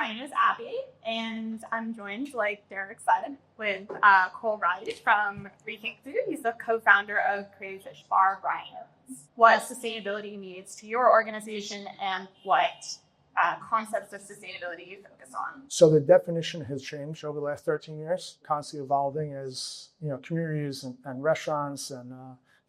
my name is Abby, and I'm joined, like Derek said, with Cole Wright from Rethink Food. He's the co-founder of Crave Fishbar, Owens. What sustainability means to your organization and what concepts of sustainability you focus on. So the definition has changed over the last 13 years, constantly evolving as communities and restaurants and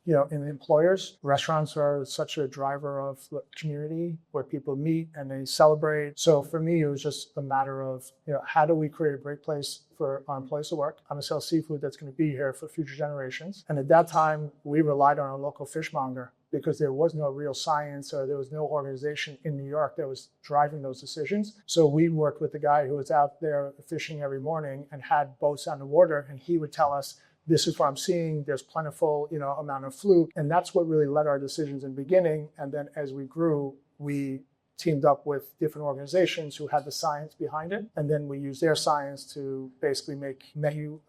in employers. Restaurants are such a driver of the community where people meet and they celebrate. So for me, it was just a matter of, how do we create a great place for our employees to work? I'm gonna sell seafood that's going to be here for future generations. And at that time, we relied on a local fishmonger because there was no real science or there was no organization in New York that was driving those decisions. So we worked with the guy who was out there fishing every morning and had boats on the water, and he would tell us, this is what I'm seeing, there's plentiful, amount of fluke. And that's what really led our decisions in the beginning. And then as we grew, we teamed up with different organizations who had the science behind it. And then we used their science to basically make menu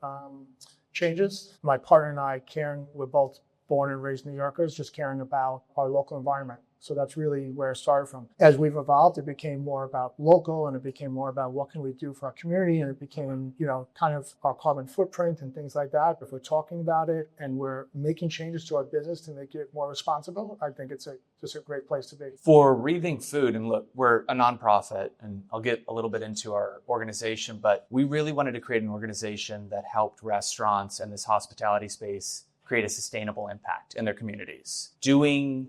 changes. My partner and I, Karen, we're both born and raised New Yorkers, just caring about our local environment. So that's really where it started from. As we've evolved, it became more about local, and it became more about what can we do for our community, and it became, kind of our carbon footprint and things like that. If we're talking about it and we're making changes to our business to make it more responsible, I think it's just a great place to be. For Rethink Food, and look, we're a nonprofit, and I'll get a little bit into our organization, but we really wanted to create an organization that helped restaurants and this hospitality space create a sustainable impact in their communities. Doing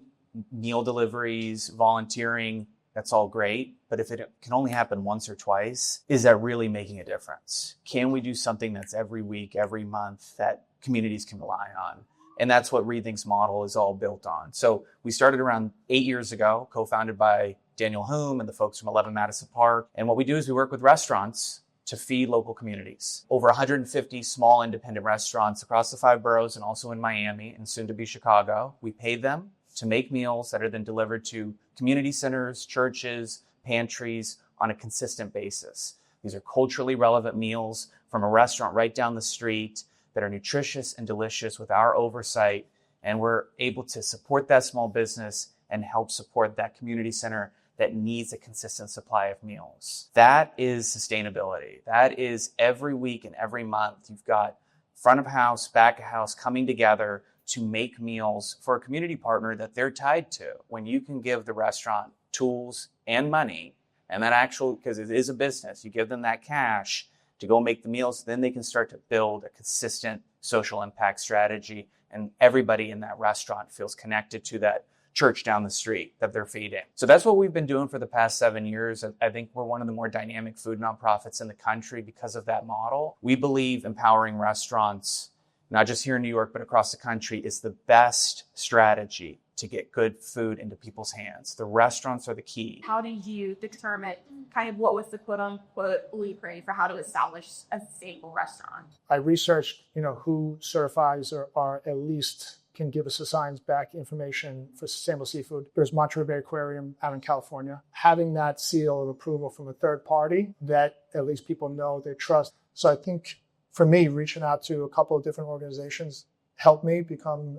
meal deliveries, volunteering, that's all great. But if it can only happen once or twice, is that really making a difference? Can we do something that's every week, every month that communities can rely on? And that's what Rethink's model is all built on. So we started around 8 years ago, co-founded by Daniel Hume and the folks from 11 Madison Park. And what we do is we work with restaurants to feed local communities. Over 150 small independent restaurants across the 5 boroughs and also in Miami and soon to be Chicago. We pay them to make meals that are then delivered to community centers, churches, pantries on a consistent basis. These are culturally relevant meals from a restaurant right down the street that are nutritious and delicious with our oversight. And we're able to support that small business and help support that community center that needs a consistent supply of meals. That is sustainability. That is every week and every month, you've got front of house, back of house coming together to make meals for a community partner that they're tied to. When you can give the restaurant tools and money, and that because it is a business, you give them that cash to go make the meals, then they can start to build a consistent social impact strategy, and everybody in that restaurant feels connected to that church down the street that they're feeding. So that's what we've been doing for the past 7 years. I think we're one of the more dynamic food nonprofits in the country because of that model. We believe empowering restaurants, not just here in New York, but across the country, is the best strategy to get good food into people's hands. The restaurants are the key. How do you determine kind of what was the quote unquote blueprint for how to establish a sustainable restaurant? I researched, who certifies or at least can give us a science-backed information for sustainable seafood. There's Monterey Bay Aquarium out in California. Having that seal of approval from a third party that at least people know they trust. So I think for me, reaching out to a couple of different organizations helped me become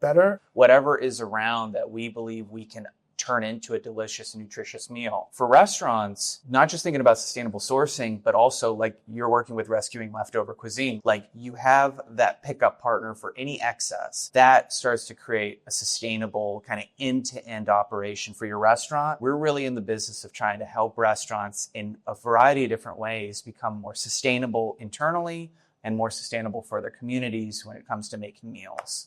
better. Whatever is around that we believe we can turn into a delicious and nutritious meal. For restaurants, not just thinking about sustainable sourcing, but also like you're working with rescuing leftover cuisine, like you have that pickup partner for any excess. That starts to create a sustainable kind of end-to-end operation for your restaurant. We're really in the business of trying to help restaurants in a variety of different ways become more sustainable internally and more sustainable for their communities when it comes to making meals.